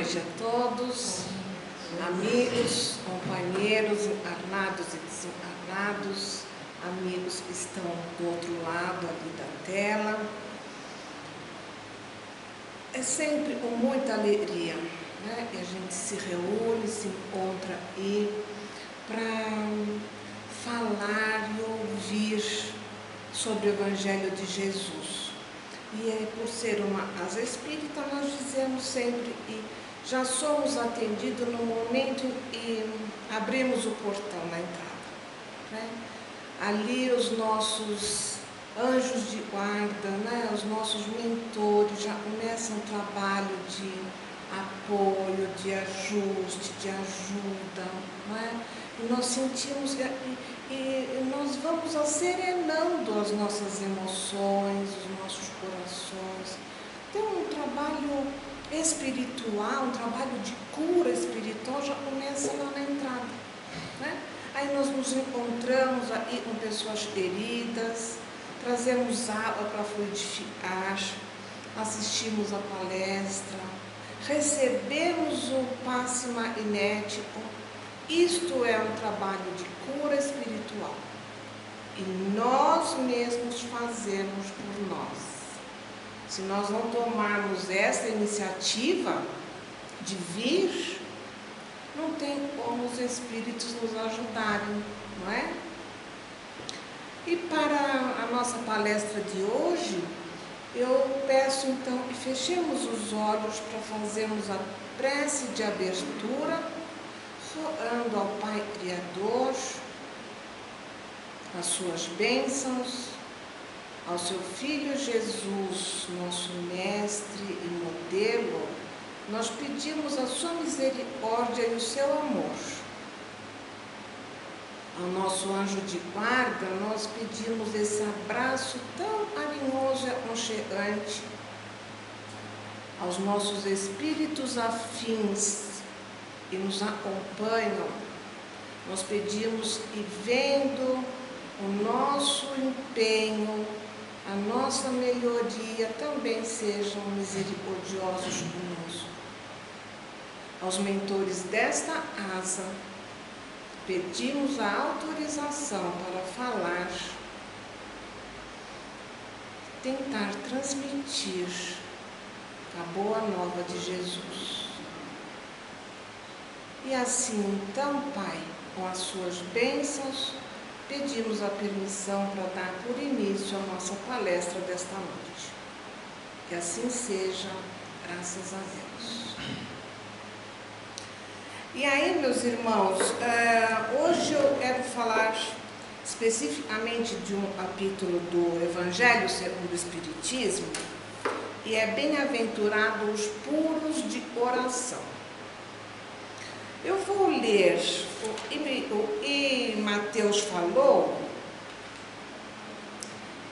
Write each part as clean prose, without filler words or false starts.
noite a todos, amigos, companheiros, encarnados e desencarnados, amigos que estão do outro lado ali da tela. É sempre com muita alegria, né? E a gente se reúne, se encontra aí para falar e ouvir sobre o Evangelho de Jesus. E por ser uma casa espírita, nós dizemos sempre que já somos atendidos no momento em que abrimos o portão na entrada, né? Ali os nossos anjos de guarda, né? Os nossos mentores já começam um trabalho de apoio, de ajuste, de ajuda, né? E nós sentimos e nós vamos serenando as nossas emoções, os nossos corações. Então, um trabalho espiritual, um trabalho de cura espiritual já começa lá na entrada, né? Aí nós nos encontramos aí com pessoas queridas, trazemos água para fluidificar, assistimos a palestra, recebemos o passe magnético. Isto é um trabalho de cura espiritual e nós mesmos fazemos por nós. Se nós não tomarmos essa iniciativa de vir, não tem como os espíritos nos ajudarem, não é? E para a nossa palestra de hoje, eu peço então que fechemos os olhos para fazermos a prece de abertura, rogando ao Pai Criador as suas bênçãos, ao seu Filho Jesus, nosso mestre e modelo, nós pedimos a sua misericórdia e o seu amor. Ao nosso anjo de guarda, nós pedimos esse abraço tão carinhoso e aconchegante. Aos nossos espíritos afins que nos acompanham, nós pedimos que, vendo o nosso empenho, a nossa melhoria, também sejam misericordiosos conosco. Aos mentores desta casa, pedimos a autorização para falar, tentar transmitir a boa nova de Jesus. E assim, então, Pai, com as suas bênçãos, pedimos a permissão para dar por início a nossa palestra desta noite. Que assim seja, graças a Deus. E aí, meus irmãos, hoje eu quero falar especificamente de um capítulo do Evangelho segundo o Espiritismo, e é bem-aventurado os puros de coração. Eu vou ler o que Mateus falou.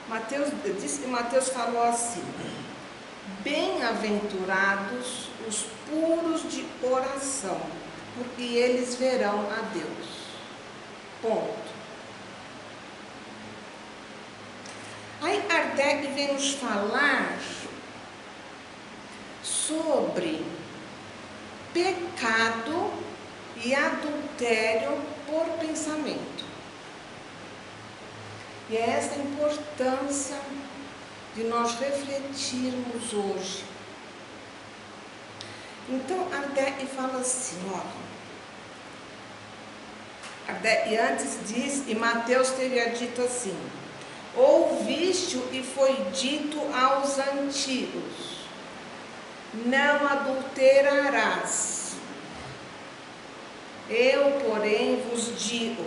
Mateus falou assim: bem-aventurados os puros de coração, porque eles verão a Deus. Ponto. Aí Kardec vem nos falar sobre pecado e adultério por pensamento. E é essa a importância de nós refletirmos hoje. Então, Kardec fala assim, Kardec antes diz, e Mateus teria dito assim: ouviste o que foi dito aos antigos, não adulterarás. Eu, porém, vos digo,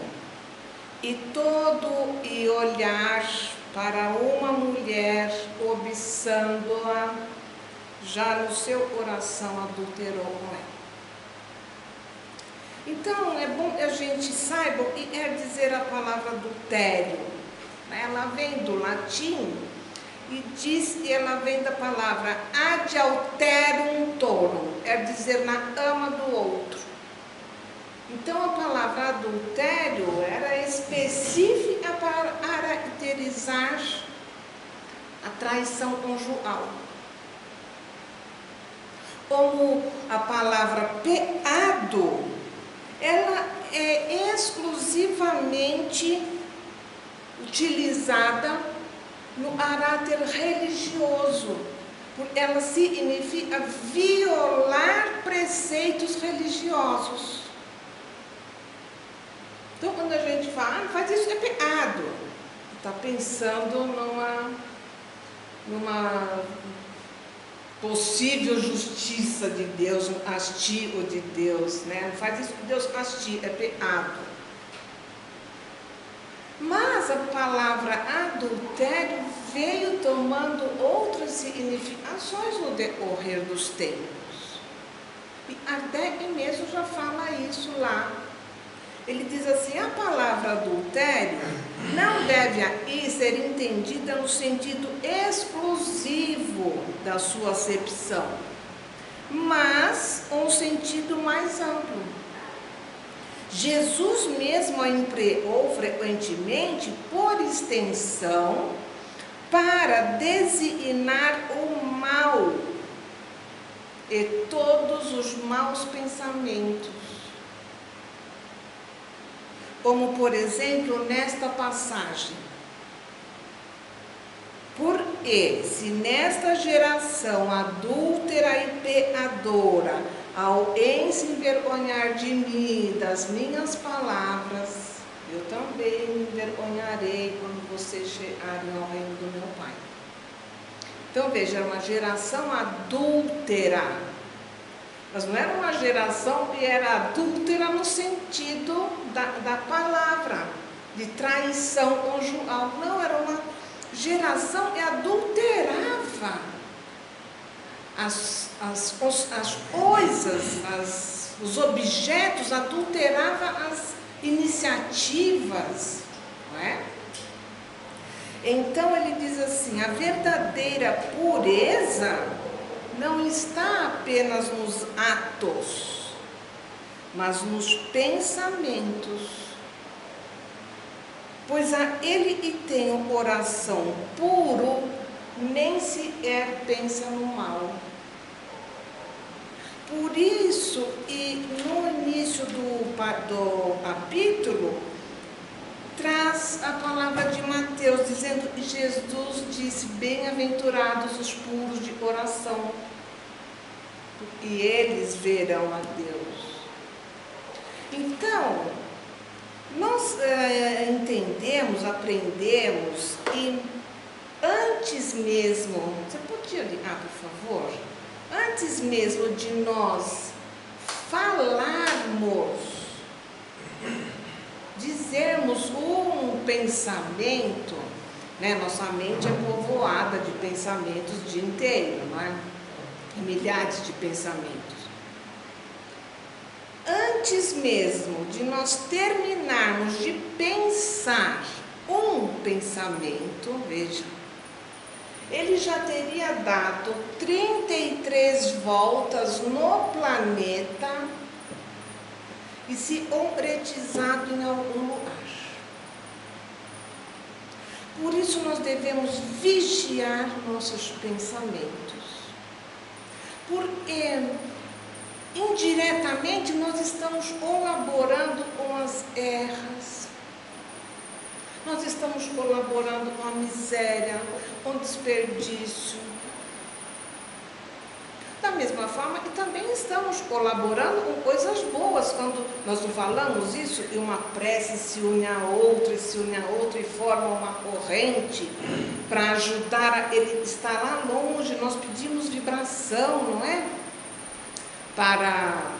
e todo e olhar para uma mulher cobiçando-a, já no seu coração adulterou com ela. Então, é bom que a gente saiba o que quer dizer a palavra adultério. Ela vem do latim e diz que ela vem da palavra ad alterum torum, quer dizer na ama do outro. Então, a palavra adultério era específica para caracterizar a traição conjugal. Como a palavra peado, ela é exclusivamente utilizada no caráter religioso, porque ela significa violar preceitos religiosos. Então, quando a gente fala, faz isso, é pecado, está pensando numa possível justiça de Deus, um castigo de Deus, né? Não faz isso que Deus castiga, é pecado. Mas a palavra adultério veio tomando outras significações no decorrer dos tempos. E Kardec mesmo já fala isso lá. Ele diz assim, a palavra adultério não deve aí ser entendida no sentido exclusivo da sua acepção, mas um sentido mais amplo. Jesus mesmo a empregou frequentemente por extensão para designar o mal e todos os maus pensamentos. Como, por exemplo, nesta passagem. Porque se nesta geração adúltera e pecadora alguém se envergonhar de mim, das minhas palavras, eu também me envergonharei quando vocês chegarem ao reino do meu Pai. Então veja, uma geração adúltera. Mas não era uma geração que era adúltera no sentido da palavra, de traição conjugal. Não, era uma geração que adulterava as coisas, os objetos, adulterava as iniciativas, não é? Então ele diz assim, a verdadeira pureza não está apenas nos atos, mas nos pensamentos. Pois aquele que tem o coração puro, nem sequer pensa no mal. Por isso, e no início do capítulo, traz a palavra de Mateus, dizendo que Jesus disse, bem-aventurados os puros de coração, e eles verão a Deus. Então, nós entendemos, aprendemos, e antes mesmo, você podia ligar, por favor? Antes mesmo de nós falarmos, dizermos um pensamento, né? Nossa mente é povoada de pensamentos o dia inteiro, não é? Milhares de pensamentos. Antes mesmo de nós terminarmos de pensar um pensamento, veja, ele já teria dado 33 voltas no planeta e se concretizado em algum lugar. Por isso nós devemos vigiar nossos pensamentos, porque indiretamente nós estamos colaborando com as erras, nós estamos colaborando com a miséria, com o desperdício. Da mesma forma que também estamos colaborando com coisas boas, quando nós não falamos isso, e uma prece se une a outra, e forma uma corrente para ajudar ele que está lá longe. Nós pedimos vibração, não é? Para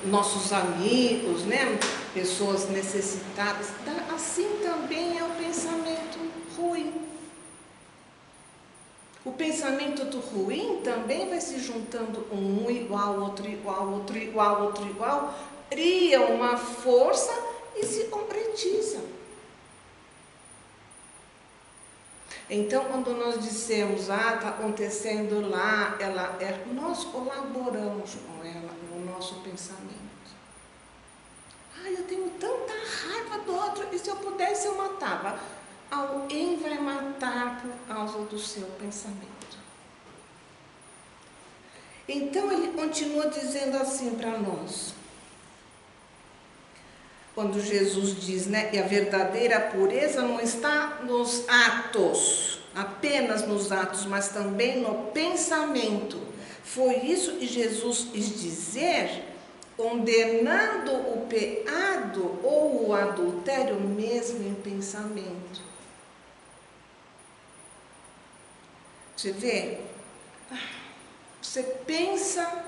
nossos amigos, né? Pessoas necessitadas. Assim também é o pensamento ruim. O pensamento do ruim também vai se juntando um igual, outro igual, outro igual, outro igual, cria uma força e se concretiza. Então, quando nós dissemos, está acontecendo lá, nós colaboramos com ela no nosso pensamento. Eu tenho tanta raiva do outro, e se eu pudesse eu matava. Alguém vai matar por causa do seu pensamento. Então ele continua dizendo assim para nós. Quando Jesus diz, né, que a verdadeira pureza não está nos atos, apenas nos atos, mas também no pensamento. Foi isso que Jesus quis dizer, condenando o pecado ou o adultério mesmo em pensamento. Você vê? Você pensa,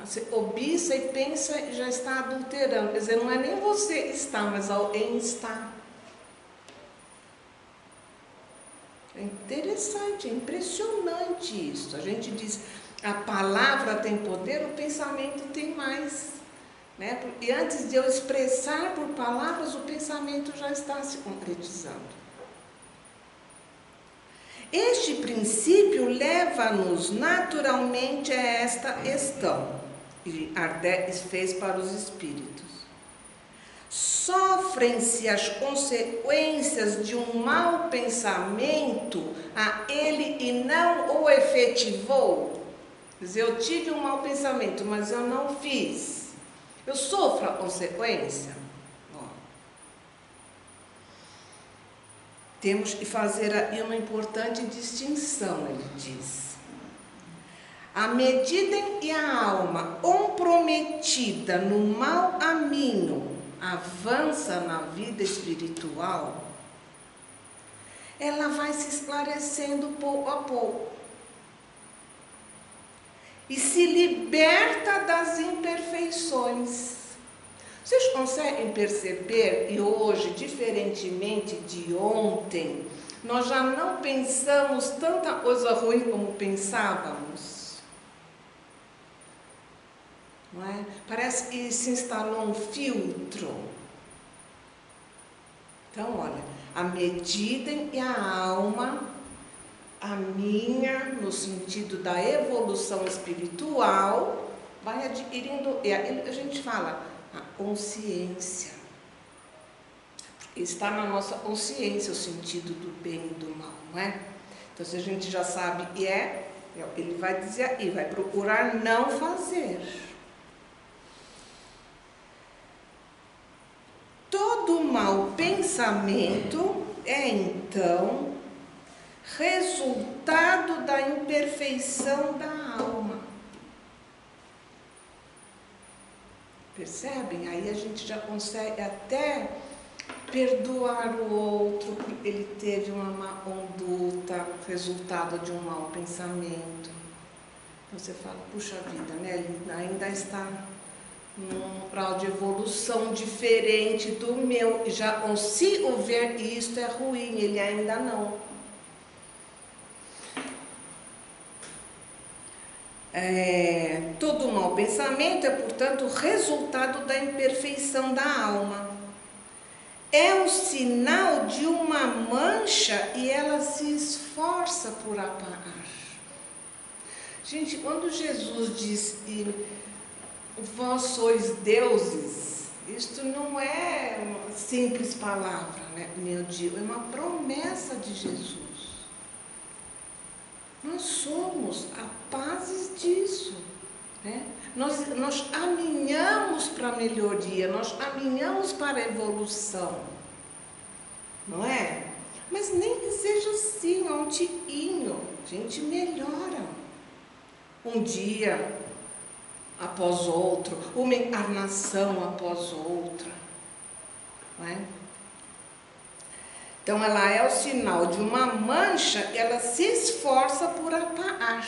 você cobiça e pensa e já está adulterando. Quer dizer, não é nem você que está, mas alguém está. É interessante, é impressionante isso. A gente diz, a palavra tem poder, o pensamento tem mais. Né? E antes de eu expressar por palavras, o pensamento já está se concretizando. Este princípio leva-nos naturalmente a esta questão, que Kardec fez para os espíritos. Sofrem-se as consequências de um mau pensamento a ele e não o efetivou? Quer dizer, eu tive um mau pensamento, mas eu não fiz. Eu sofro a consequência? Temos que fazer aí uma importante distinção, ele diz. À medida em que a alma comprometida no mau caminho avança na vida espiritual, ela vai se esclarecendo pouco a pouco e se liberta das imperfeições. Vocês conseguem perceber, e hoje, diferentemente de ontem, nós já não pensamos tanta coisa ruim como pensávamos? Não é? Parece que se instalou um filtro. Então, olha, à medida em que a alma caminha no sentido da evolução espiritual, vai adquirindo, a gente fala, a consciência. Está na nossa consciência o sentido do bem e do mal, não é? Então, se a gente já sabe que ele vai dizer aí, vai procurar não fazer. Todo mau pensamento é, então, resultado da imperfeição da alma. Percebem? Aí a gente já consegue até perdoar o outro porque ele teve uma má conduta, resultado de um mau pensamento. Você fala, puxa vida, né? Ele ainda está num grau de evolução diferente do meu. E já consigo ver que isto é ruim, ele ainda não. Todo mau pensamento é, portanto, resultado da imperfeição da alma. É o sinal de uma mancha e ela se esforça por apagar. Gente, quando Jesus diz, vós sois deuses, isto não é uma simples palavra, né? Meu Deus, é uma promessa de Jesus. Nós somos capazes disso, né? Nós caminhamos para a melhoria, nós caminhamos para a evolução, não é? Mas nem que seja assim, um tiquinho, a gente melhora. Um dia após outro, uma encarnação após outra, não é? Então, ela é o sinal de uma mancha, ela se esforça por apagar.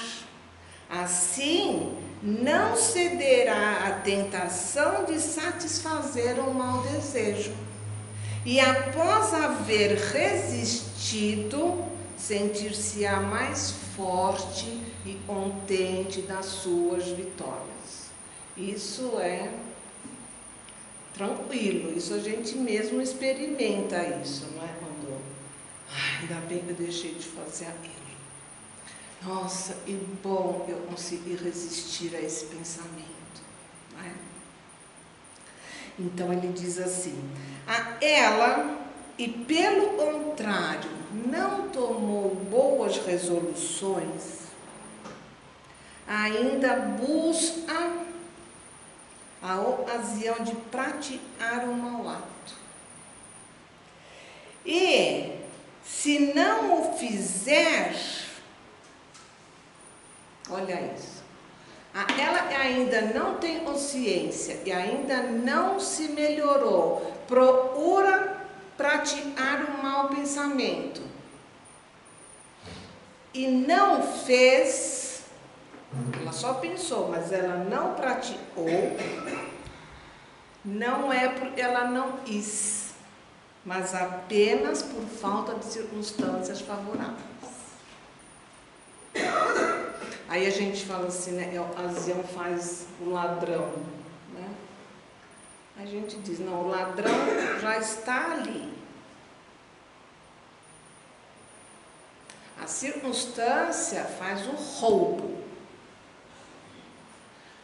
Assim, não cederá à tentação de satisfazer o mau desejo. E após haver resistido, sentir-se-á mais forte e contente das suas vitórias. Isso é tranquilo, isso a gente mesmo experimenta isso, não é? Ainda bem que eu deixei de fazer aquilo. Nossa, e bom eu consegui resistir a esse pensamento, não é? Então ele diz assim, a ela, e pelo contrário, não tomou boas resoluções, a ainda busca a ocasião de praticar o mau ato. E, se não o fizer, olha isso, ela ainda não tem consciência e ainda não se melhorou, procura praticar o mau pensamento e não fez, ela só pensou, mas ela não praticou, não é porque ela não quis, mas apenas por falta de circunstâncias favoráveis. Aí a gente fala assim, né, a ocasião faz o ladrão, né? A gente diz, não, o ladrão já está ali. A circunstância faz o roubo,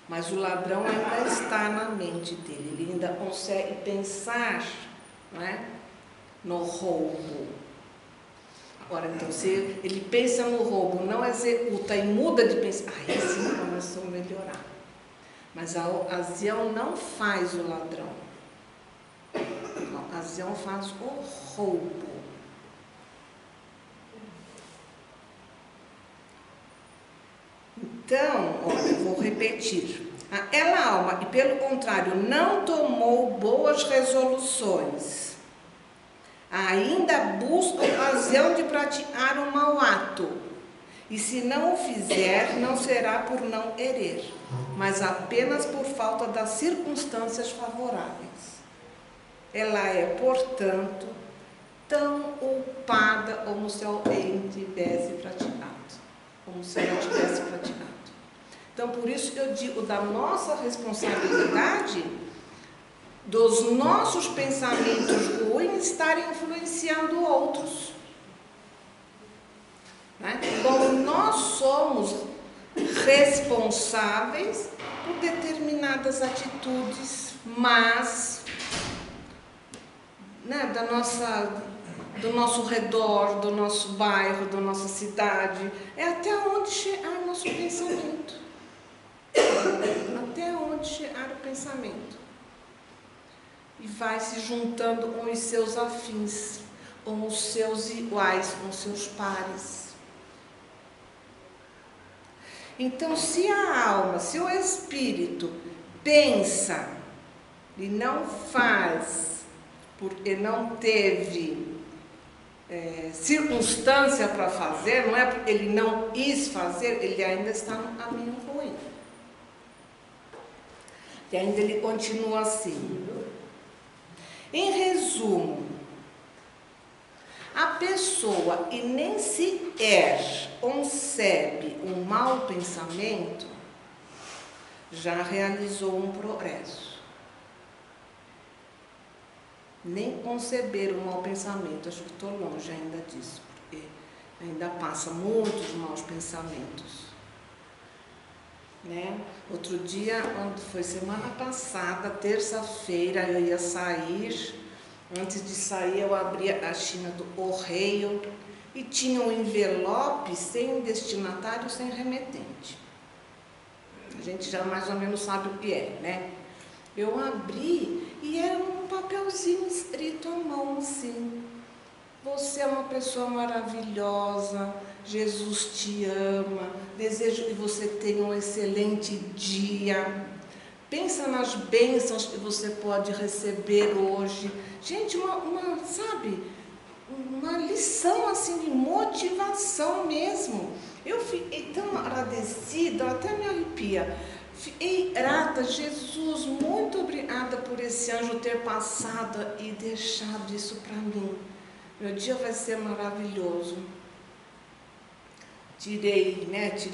mas o ladrão ainda está na mente dele, ele ainda consegue pensar, né, no roubo. Agora, então, se ele pensa no roubo, não executa e muda de pensar, aí sim começou a melhorar. Mas a ocasião não faz o ladrão. A ocasião faz o roubo. Então, olha, vou repetir. Aquela alma que, pelo contrário, não tomou boas resoluções, ainda busca ocasião de praticar um mau ato, e se não o fizer, não será por não querer, mas apenas por falta das circunstâncias favoráveis. Ela é, portanto, tão culpada como se alguém tivesse praticado, como se ela tivesse praticado. Então, por isso eu digo da nossa responsabilidade, dos nossos pensamentos ruins estarem influenciando outros. Né? Como nós somos responsáveis por determinadas atitudes, mas, né, do nosso redor, do nosso bairro, da nossa cidade, é até onde chegar o nosso pensamento. Até onde chegar o pensamento. E vai se juntando com os seus afins, com os seus iguais, com os seus pares. Então, se a alma, se o espírito pensa e não faz, porque não teve circunstância para fazer, não é porque ele não quis fazer, ele ainda está no caminho ruim. E ainda ele continua assim. Em resumo, a pessoa que nem sequer concebe um mau pensamento já realizou um progresso. Nem conceber um mau pensamento, acho que estou longe ainda disso, porque ainda passa muitos maus pensamentos. Né? Outro dia, quando foi semana passada, terça-feira, eu ia sair. Antes de sair, eu abri a caixinha do correio e tinha um envelope sem destinatário, sem remetente. A gente já mais ou menos sabe o que é, né? Eu abri e era um papelzinho escrito à mão, assim. Você é uma pessoa maravilhosa, Jesus te ama, desejo que você tenha um excelente dia. Pensa nas bênçãos que você pode receber hoje. Gente, sabe, uma lição assim de motivação mesmo. Eu fiquei tão agradecida, até me arrepia. Fiquei grata, Jesus, muito obrigada por esse anjo ter passado e deixado isso para mim. Meu dia vai ser maravilhoso. Tirei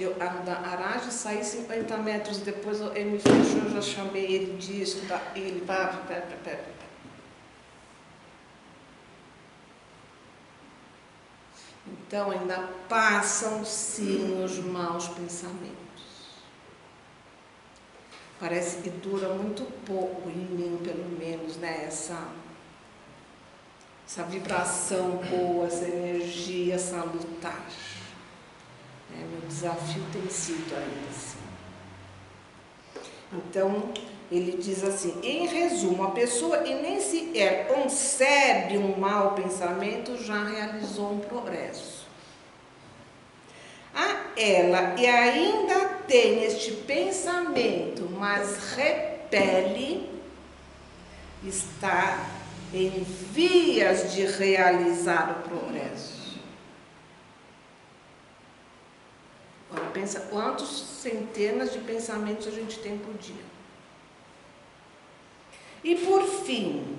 o carro da garagem, saí 50 metros depois, ele me fechou, eu já chamei ele disso, ele Então ainda passam sim os maus pensamentos. Parece que dura muito pouco em mim, pelo menos, né? Essa vibração boa, essa energia salutar. Meu desafio tem sido ainda assim. Então, ele diz assim, em resumo, a pessoa e nem sequer concebe um mau pensamento já realizou um progresso. Ela e ainda tem este pensamento, mas repele, está em vias de realizar o progresso. Agora pensa quantas centenas de pensamentos a gente tem por dia. E por fim,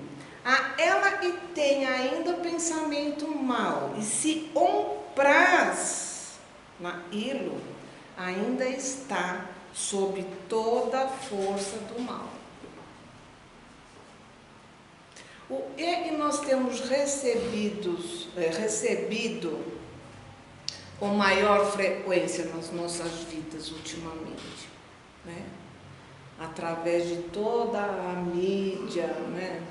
ela que tem ainda pensamento mau e se compraz naquilo, ainda está sob toda a força do mal. O que nós temos recebido com maior frequência nas nossas vidas ultimamente, né? Através de toda a mídia, né?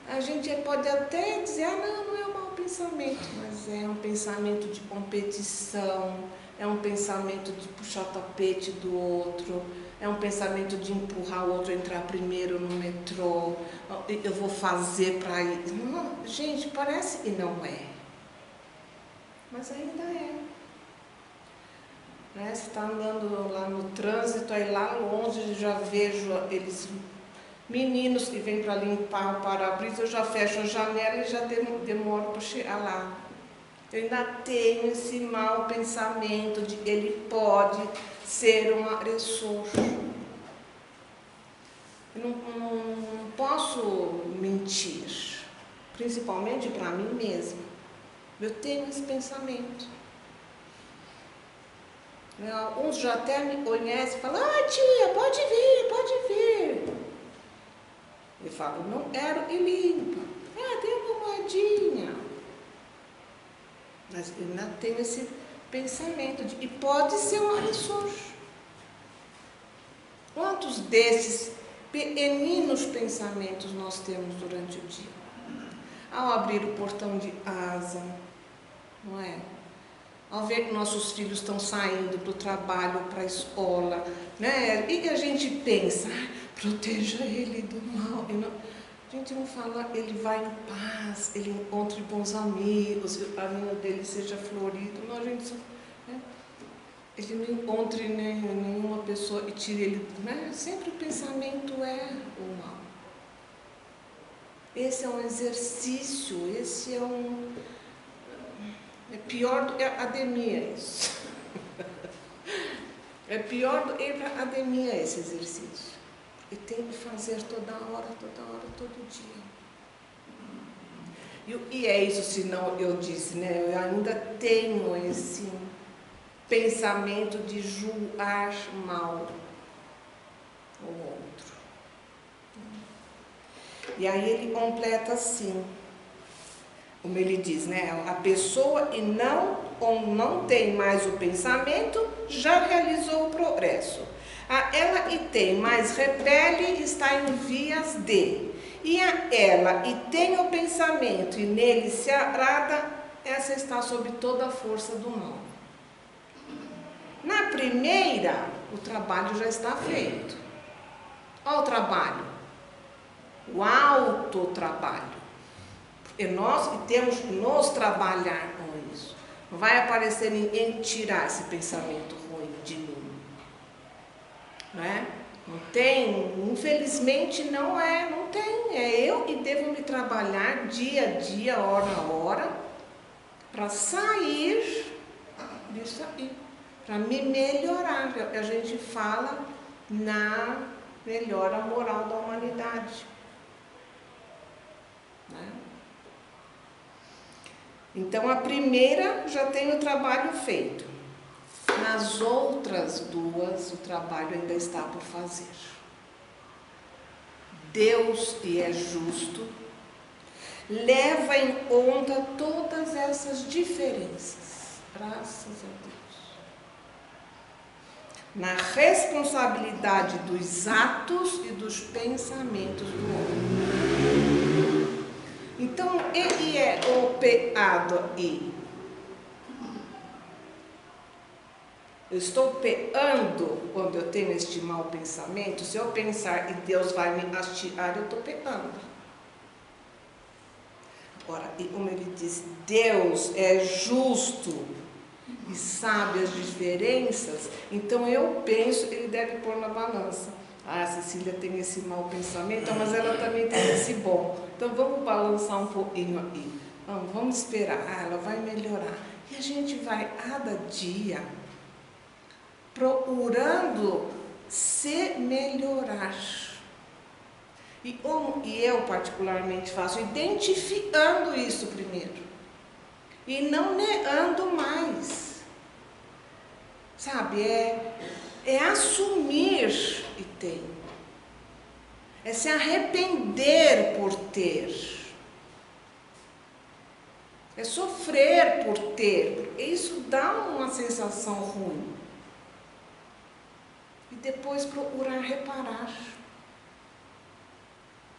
A gente pode até dizer, não é um mau pensamento, mas é um pensamento de competição, é um pensamento de puxar o tapete do outro, é um pensamento de empurrar o outro a entrar primeiro no metrô, eu vou fazer para ir. Não, gente, parece que não é, mas ainda é. Né? Você está andando lá no trânsito, aí lá longe já vejo eles, meninos que vêm para limpar o para-brisa, eu já fecho a janela e já demoro para chegar lá. Eu ainda tenho esse mau pensamento de que ele pode ser um agressor. Eu não posso mentir, principalmente para mim mesma. Eu tenho esse pensamento. Alguns já até me conhecem e falam, tia, pode vir. Eu falo, não quero e limpa. Tem uma moedinha. Mas eu ainda tenho esse pensamento de que pode ser um agressor. Quantos desses pequeninos pensamentos nós temos durante o dia? Ao abrir o portão de casa, não é? Ao ver que nossos filhos estão saindo para o trabalho, para a escola, né? E a gente pensa, proteja ele do mal. A gente não fala, ele vai em paz, ele encontre bons amigos, o caminho dele seja florido. Não, a gente só, né? Ele não encontre nenhuma pessoa e tire ele, né? Sempre o pensamento é o mal. Esse é um exercício, é pior do que a academia isso. É pior do que ir para a academia esse exercício. E tem que fazer toda hora, todo dia. E é isso, senão eu disse, né? Eu ainda tenho esse pensamento de julgar mal o outro. E aí ele completa assim, como ele diz, né? A pessoa que não tem mais o pensamento já realizou o progresso. Ela que tem mais repele está em vias de. E ela que tem o pensamento e nele se agrada, essa está sob toda a força do mal. Na primeira, o trabalho já está feito. Olha o trabalho. O autotrabalho. E nós temos que nos trabalhar com isso. Não vai aparecer ninguém tirar esse pensamento ruim de mim. Não é? Não tem, infelizmente não tem. É eu que devo me trabalhar dia a dia, hora a hora, para sair disso aí, para me melhorar. A gente fala na melhora moral da humanidade. Né? Então a primeira já tem o trabalho feito. Nas outras duas, o trabalho ainda está por fazer. Deus, que é justo, leva em conta todas essas diferenças, graças a Deus, na responsabilidade dos atos e dos pensamentos do homem. Então, ele é o pecado aí. Eu estou peando quando eu tenho este mau pensamento. Se eu pensar e Deus vai me hastear, eu estou peando. Agora, e como ele diz, Deus é justo e sabe as diferenças, então eu penso, ele deve pôr na balança. Ah, a Cecília tem esse mau pensamento, mas ela também tem esse bom. Então vamos balançar um pouquinho aí. Vamos esperar, ela vai melhorar. E a gente vai, cada dia, procurando se melhorar. E eu particularmente faço, identificando isso primeiro. E não negando mais. Sabe, é assumir e ter. É se arrepender por ter. É sofrer por ter. Porque isso dá uma sensação ruim. E depois procurar reparar.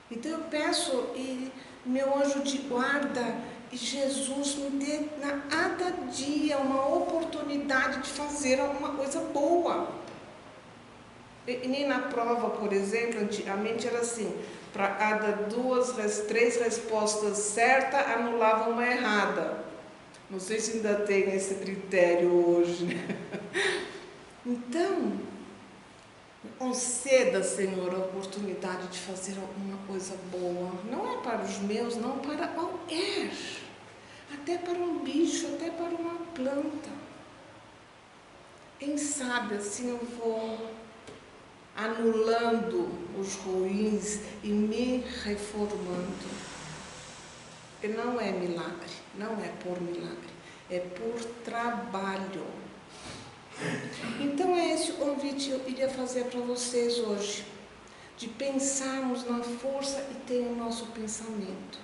Então eu peço, e meu anjo de guarda, e Jesus me dê a cada dia uma oportunidade de fazer alguma coisa boa. E nem na prova, por exemplo, antigamente era assim, para cada 3 respostas certas, anulava uma errada. Não sei se ainda tem esse critério hoje, né? Então, conceda, Senhor, a oportunidade de fazer alguma coisa boa. Não é para os meus, não, para qualquer. Até para um bicho, até para uma planta. Quem sabe assim eu vou anulando os ruins e me reformando. E não é milagre, não é por milagre, é por trabalho. Então é esse o convite que eu queria fazer para vocês hoje, de pensarmos na força que tem o nosso pensamento,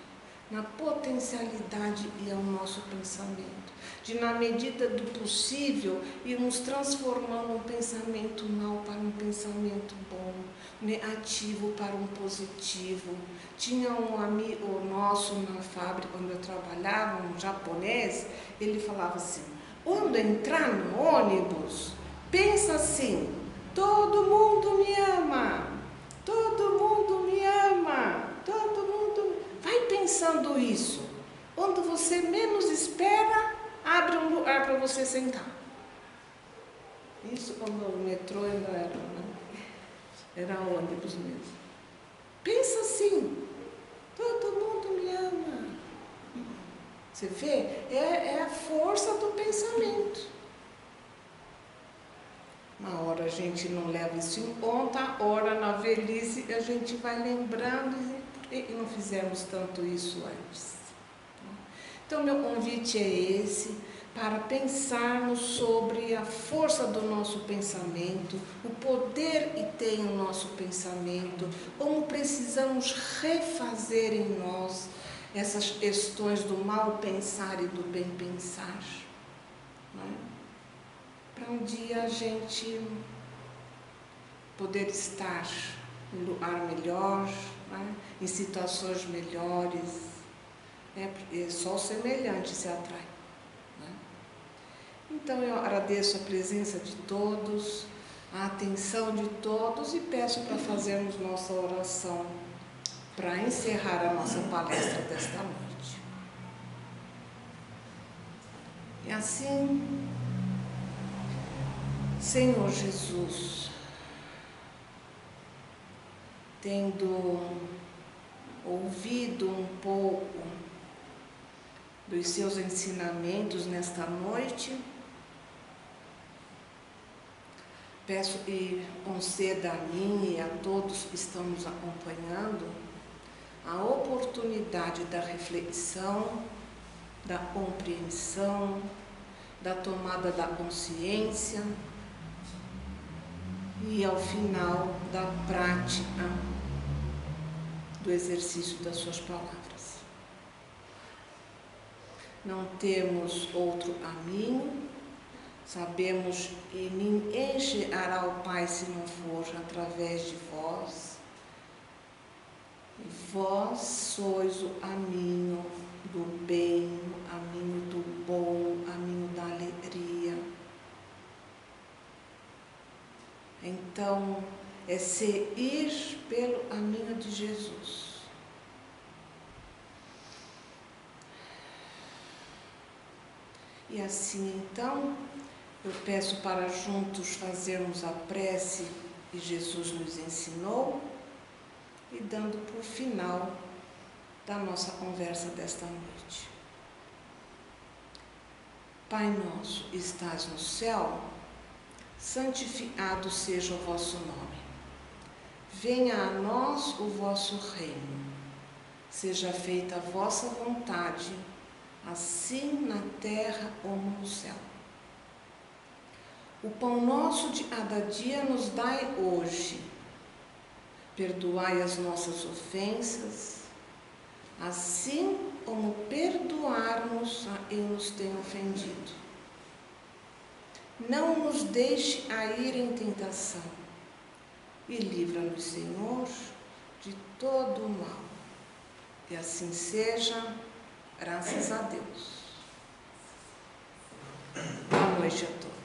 na potencialidade que é o nosso pensamento, de na medida do possível irmos transformando um pensamento mau para um pensamento bom, negativo para um positivo. Tinha um amigo nosso na fábrica onde eu trabalhava, um japonês, ele falava assim: quando entrar no ônibus, pensa assim, todo mundo me ama, todo mundo me ama, todo mundo... Vai pensando isso. Quando você menos espera, abre um lugar para você sentar. Isso quando o metrô ainda era, né? Era ônibus mesmo. Pensa assim, todo mundo me ama. Você vê? É a força do pensamento. Uma hora a gente não leva isso em conta, a hora na velhice a gente vai lembrando e não fizemos tanto isso antes. Então meu convite é esse, para pensarmos sobre a força do nosso pensamento, o poder que tem o nosso pensamento, como precisamos refazer em nós essas questões do mal pensar e do bem pensar, né? Para um dia a gente poder estar em lugar melhor, né? Em situações melhores, né? Porque só o semelhante se atrai, né? Então eu agradeço a presença de todos, a atenção de todos e peço para fazermos nossa oração para encerrar a nossa palestra desta noite. E assim, Senhor Jesus, tendo ouvido um pouco dos seus ensinamentos nesta noite, peço que conceda a mim e a todos que estão nos acompanhando a oportunidade da reflexão, da compreensão, da tomada da consciência e, ao final, da prática do exercício das suas palavras. Não temos outro caminho, sabemos que ninguém chegará ao Pai se não for através de vós. E vós sois o caminho do bem, o caminho do bom, o caminho da alegria. Então, é ir pelo caminho de Jesus. E assim, então, eu peço para juntos fazermos a prece que Jesus nos ensinou e dando por final da nossa conversa desta noite. Pai nosso, estás no céu, santificado seja o vosso nome. Venha a nós o vosso reino. Seja feita a vossa vontade, assim na terra como no céu. O pão nosso de cada dia nos dai hoje. Perdoai as nossas ofensas, assim como perdoarmos a quem nos tem ofendido. Não nos deixe cair em tentação e livra-nos, Senhor, de todo o mal. E assim seja, graças a Deus. Boa noite a todos.